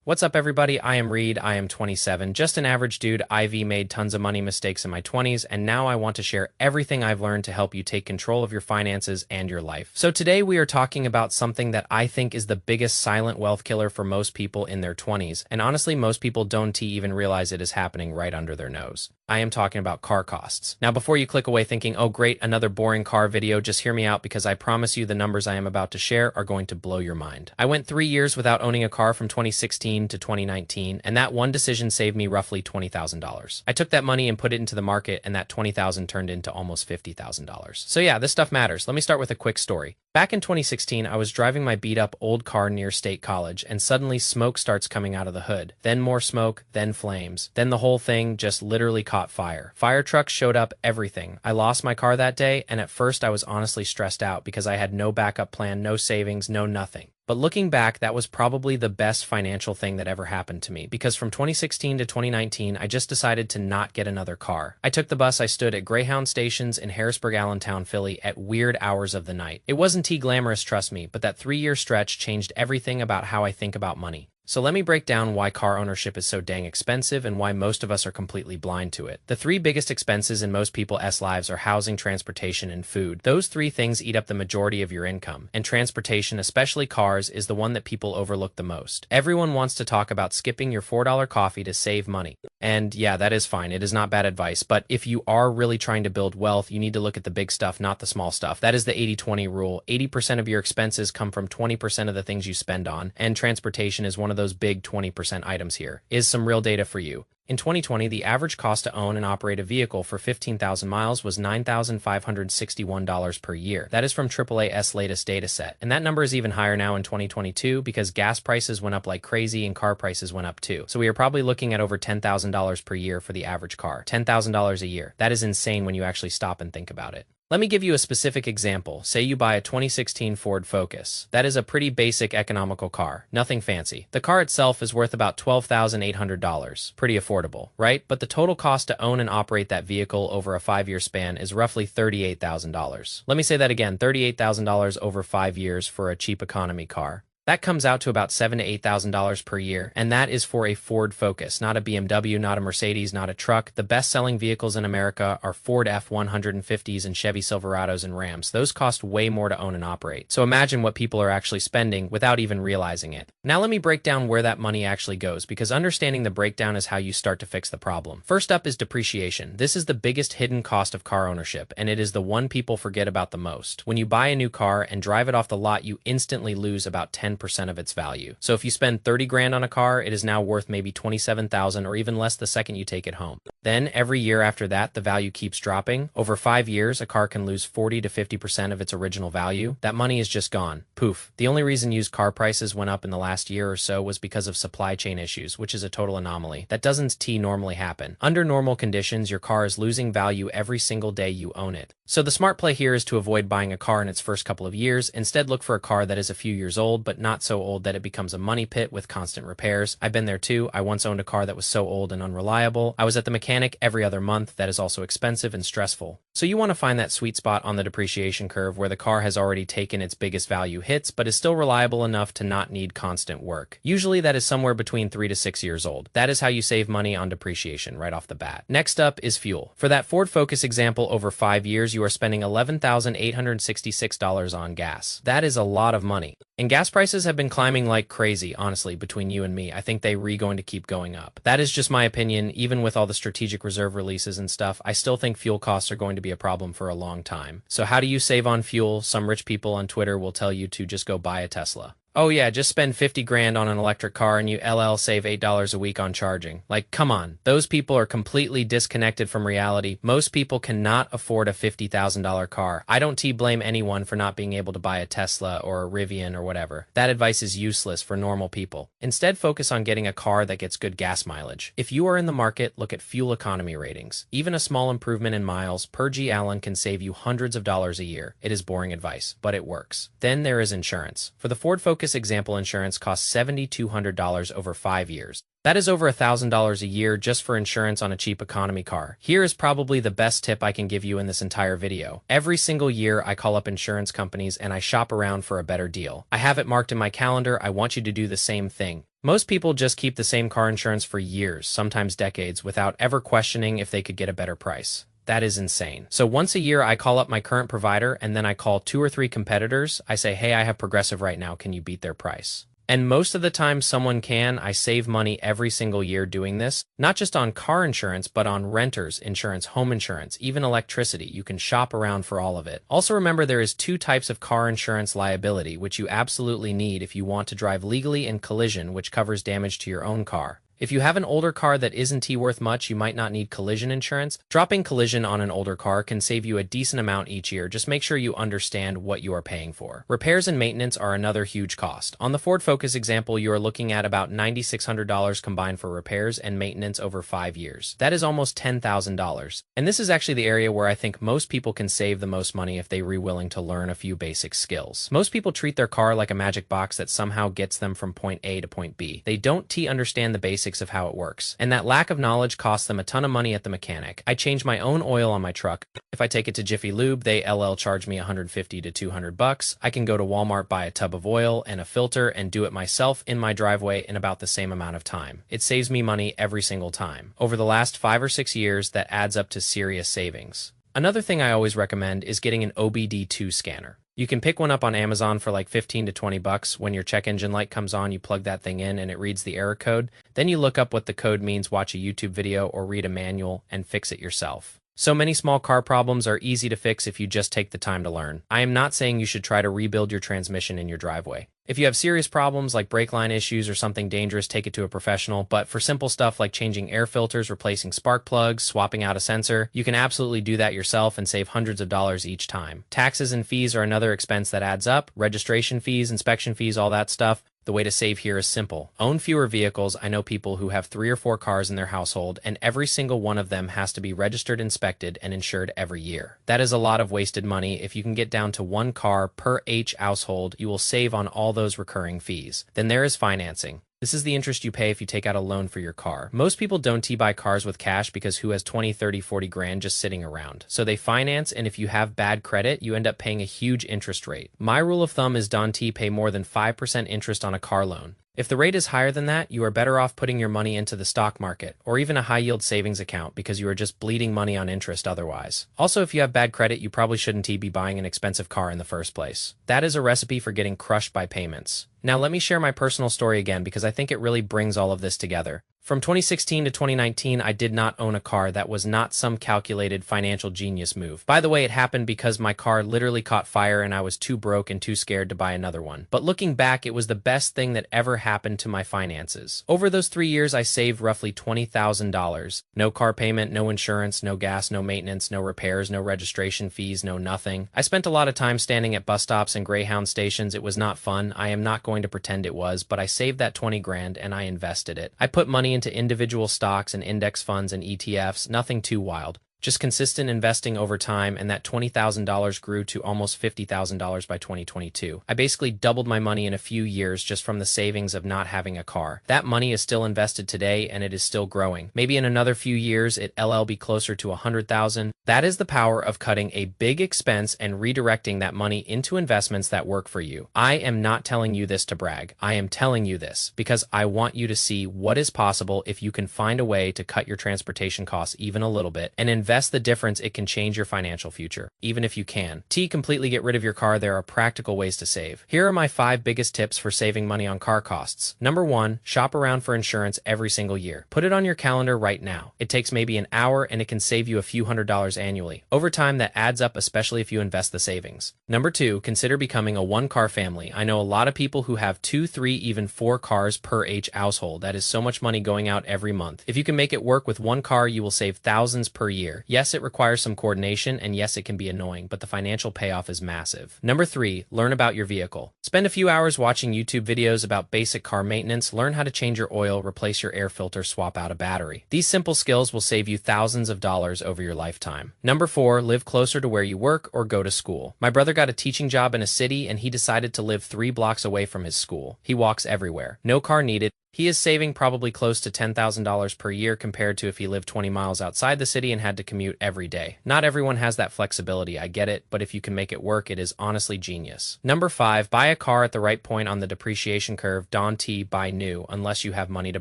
What's up, everybody? I am Reed. I am 27, just an average dude. I've made tons of money mistakes in my 20s, and now I want to share everything I've learned to help you take control of your finances and your life. So today we are talking about something that I think is the biggest silent wealth killer for most people in their 20s, and honestly, most people don't even realize it is happening right under their nose. I am talking about car costs. Now, before you click away thinking, oh great, another boring car video, just hear me out because I promise you the numbers I am about to share are going to blow your mind. I went 3 years without owning a car from 2016 to 2019, and that one decision saved me roughly $20,000. I took that money and put it into the market, and that $20,000 turned into almost $50,000. So yeah, this stuff matters. Let me start with a quick story. Back in 2016, I was driving my beat-up old car near State College, and suddenly smoke starts coming out of the hood. Then more smoke, then flames. Then the whole thing just literally caught fire. Fire trucks showed up, everything. I lost my car that day, and at first I was honestly stressed out because I had no backup plan, no savings, no nothing. But looking back, that was probably the best financial thing that ever happened to me, because from 2016 to 2019, I just decided to not get another car. I took the bus. I stood at Greyhound stations in Harrisburg, Allentown, Philly at weird hours of the night. It wasn't glamorous, trust me, but that 3-year stretch changed everything about how I think about money. So let me break down why car ownership is so dang expensive and why most of us are completely blind to it. The 3 biggest expenses in most people's lives are housing, transportation, and food. Those 3 things eat up the majority of your income, and transportation, especially cars, is the one that people overlook the most. Everyone wants to talk about skipping your $4 coffee to save money. And yeah, that is fine. It is not bad advice, but if you are really trying to build wealth, you need to look at the big stuff, not the small stuff. That is the 80-20 rule. 80% of your expenses come from 20% of the things you spend on, and transportation is one of those big 20% items here. Is some real data for you. In 2020, the average cost to own and operate a vehicle for 15,000 miles was $9,561 per year. That is from AAA's latest data set. And that number is even higher now in 2022 because gas prices went up like crazy and car prices went up too. So we are probably looking at over $10,000 per year for the average car. $10,000 a year. That is insane when you actually stop and think about it. Let me give you a specific example. Say you buy a 2016 Ford Focus. That is a pretty basic economical car, nothing fancy. The car itself is worth about $12,800. Pretty affordable, right? But the total cost to own and operate that vehicle over a 5-year span is roughly $38,000. Let me say that again, $38,000 over 5 years for a cheap economy car. That comes out to about $7,000 to $8,000 per year, and that is for a Ford Focus, not a BMW, not a Mercedes, not a truck. The best-selling vehicles in America are Ford F-150s and Chevy Silverados and Rams. Those cost way more to own and operate. So imagine what people are actually spending without even realizing it. Now let me break down where that money actually goes, because understanding the breakdown is how you start to fix the problem. First up is depreciation. This is the biggest hidden cost of car ownership, and it is the one people forget about the most. When you buy a new car and drive it off the lot, you instantly lose about 10% of its value. So if you spend 30 grand on a car, it is now worth maybe 27,000 or even less the second you take it home. Then every year after that, the value keeps dropping. Over 5 years, a car can lose 40 to 50% of its original value. That money is just gone. Poof. The only reason used car prices went up in the last year or so was because of supply chain issues, which is a total anomaly. That doesn't normally happen. Under normal conditions, your car is losing value every single day you own it. So the smart play here is to avoid buying a car in its first couple of years. Instead, look for a car that is a few years old, but not so old that it becomes a money pit with constant repairs. I've been there too. I once owned a car that was so old and unreliable. I was at the mechanic every other month. That is also expensive and stressful. So you want to find that sweet spot on the depreciation curve where the car has already taken its biggest value hits, but is still reliable enough to not need constant work. Usually that is somewhere between 3 to 6 years old. That is how you save money on depreciation right off the bat. Next up is fuel. For that Ford Focus example, over 5 years, you are spending $11,866 on gas. That is a lot of money. And gas prices have been climbing like crazy, honestly, between you and me. I think they're going to keep going up. That is just my opinion. Even with all the strategic reserve releases and stuff, I still think fuel costs are going to be a problem for a long time. So how do you save on fuel? Some rich people on Twitter will tell you to just go buy a Tesla. Oh yeah, just spend 50 grand on an electric car and you save $8 a week on charging. Like, come on. Those people are completely disconnected from reality. Most people cannot afford a $50,000 car. I don't blame anyone for not being able to buy a Tesla or a Rivian or whatever. That advice is useless for normal people. Instead, focus on getting a car that gets good gas mileage. If you are in the market, look at fuel economy ratings. Even a small improvement in miles per gallon can save you hundreds of dollars a year. It is boring advice, but it works. Then there is insurance. For the Ford Focus example, insurance costs $7,200 over 5 years. That is over $1,000 a year just for insurance on a cheap economy car. Here is probably the best tip I can give you in this entire video. Every single year, I call up insurance companies and I shop around for a better deal. I have it marked in my calendar. I want you to do the same thing. Most people just keep the same car insurance for years, sometimes decades, without ever questioning if they could get a better price. That is insane. So once a year, I call up my current provider and then I call 2 or 3 competitors. I say, hey, I have Progressive right now. Can you beat their price? And most of the time someone can. I save money every single year doing this, not just on car insurance, but on renters insurance, home insurance, even electricity. You can shop around for all of it. Also remember there is 2 types of car insurance liability, which you absolutely need if you want to drive legally, and collision, which covers damage to your own car. If you have an older car that isn't worth much, you might not need collision insurance. Dropping collision on an older car can save you a decent amount each year. Just make sure you understand what you are paying for. Repairs and maintenance are another huge cost. On the Ford Focus example, you are looking at about $9,600 combined for repairs and maintenance over 5 years. That is almost $10,000. And this is actually the area where I think most people can save the most money if they are willing to learn a few basic skills. Most people treat their car like a magic box that somehow gets them from point A to point B. They don't understand the basics of how it works, and that lack of knowledge costs them a ton of money at the mechanic. I change my own oil on my truck. If I take it to Jiffy Lube, they charge me $150 to $200. I can go to Walmart, buy a tub of oil and a filter, and do it myself in my driveway in about the same amount of time. It saves me money every single time. Over the last 5 or 6 years, that adds up to serious savings. Another thing I always recommend is getting an OBD2 scanner. You can pick one up on Amazon for like 15 to 20 bucks. When your check engine light comes on, you plug that thing in and it reads the error code. Then you look up what the code means, watch a YouTube video, or read a manual and fix it yourself. So many small car problems are easy to fix if you just take the time to learn. I am not saying you should try to rebuild your transmission in your driveway. If you have serious problems like brake line issues or something dangerous, take it to a professional. But for simple stuff like changing air filters, replacing spark plugs, swapping out a sensor, you can absolutely do that yourself and save hundreds of dollars each time. Taxes and fees are another expense that adds up. Registration fees, inspection fees, all that stuff. The way to save here is simple. Own fewer vehicles. I know people who have 3 or 4 cars in their household, and every single one of them has to be registered, inspected, and insured every year. That is a lot of wasted money. If you can get down to 1 car per each household, you will save on all those recurring fees. Then there is financing. This is the interest you pay if you take out a loan for your car. Most people don't buy cars with cash because who has 20, 30, 40 grand just sitting around? So they finance, and if you have bad credit, you end up paying a huge interest rate. My rule of thumb is don't pay more than 5% interest on a car loan. If the rate is higher than that, you are better off putting your money into the stock market or even a high-yield savings account because you are just bleeding money on interest otherwise. Also, if you have bad credit, you probably shouldn't be buying an expensive car in the first place. That is a recipe for getting crushed by payments. Now let me share my personal story again because I think it really brings all of this together. From 2016 to 2019, I did not own a car. That was not some calculated financial genius move. By the way, it happened because my car literally caught fire and I was too broke and too scared to buy another one. But looking back, it was the best thing that ever happened to my finances. Over those 3 years, I saved roughly $20,000. No car payment, no insurance, no gas, no maintenance, no repairs, no registration fees, no nothing. I spent a lot of time standing at bus stops and Greyhound stations. It was not fun. I am not going to pretend it was, but I saved that 20 grand and I invested it. I put money into individual stocks and index funds and ETFs, nothing too wild. Just consistent investing over time, and that $20,000 grew to almost $50,000 by 2022. I basically doubled my money in a few years just from the savings of not having a car. That money is still invested today, and it is still growing. Maybe in another few years, it'll be closer to $100,000. That is the power of cutting a big expense and redirecting that money into investments that work for you. I am not telling you this to brag. I am telling you this because I want you to see what is possible if you can find a way to cut your transportation costs even a little bit and invest the difference. It can change your financial future, even if you can. Completely get rid of your car. There are practical ways to save. Here are my 5 biggest tips for saving money on car costs. Number 1, shop around for insurance every single year. Put it on your calendar right now. It takes maybe an hour and it can save you a few $100s annually. Over time, that adds up, especially if you invest the savings. Number 2, consider becoming a 1-car family. I know a lot of people who have 2, 3, even 4 cars per each household. That is so much money going out every month. If you can make it work with 1 car, you will save thousands per year. Yes, it requires some coordination, and yes, it can be annoying, but the financial payoff is massive. Number 3, learn about your vehicle. Spend a few hours watching YouTube videos about basic car maintenance. Learn how to change your oil, replace your air filter, swap out a battery. These simple skills will save you thousands of dollars over your lifetime. Number 4, live closer to where you work or go to school. My brother got a teaching job in a city, and he decided to live 3 blocks away from his school. He walks everywhere. No car needed. He is saving probably close to $10,000 per year compared to if he lived 20 miles outside the city and had to commute every day. Not everyone has that flexibility, I get it, but if you can make it work, it is honestly genius. Number 5, buy a car at the right point on the depreciation curve. Don't buy new unless you have money to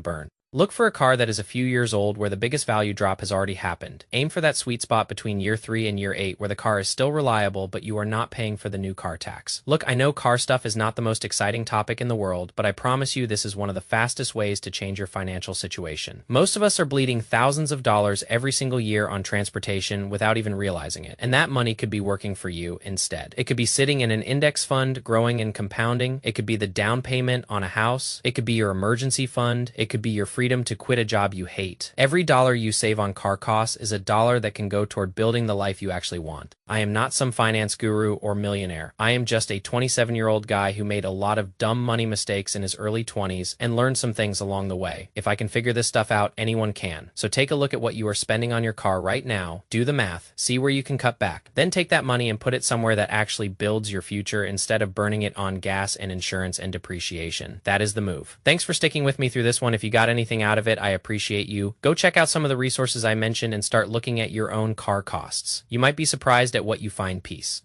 burn. Look for a car that is a few years old where the biggest value drop has already happened. Aim for that sweet spot between year 3 and year 8 where the car is still reliable but you are not paying for the new car tax. Look, I know car stuff is not the most exciting topic in the world, but I promise you this is one of the fastest ways to change your financial situation. Most of us are bleeding thousands of dollars every single year on transportation without even realizing it, and that money could be working for you instead. It could be sitting in an index fund, growing and compounding. It could be the down payment on a house. It could be your emergency fund. It could be your freedom to quit a job you hate. Every dollar you save on car costs is a dollar that can go toward building the life you actually want. I am not some finance guru or millionaire. I am just a 27-year-old guy who made a lot of dumb money mistakes in his early 20s and learned some things along the way. If I can figure this stuff out, anyone can. So take a look at what you are spending on your car right now, do the math, see where you can cut back. Then take that money and put it somewhere that actually builds your future instead of burning it on gas and insurance and depreciation. That is the move. Thanks for sticking with me through this one. If you got anything out of it, I appreciate you. Go check out some of the resources I mentioned and start looking at your own car costs. You might be surprised at what you find. Peace.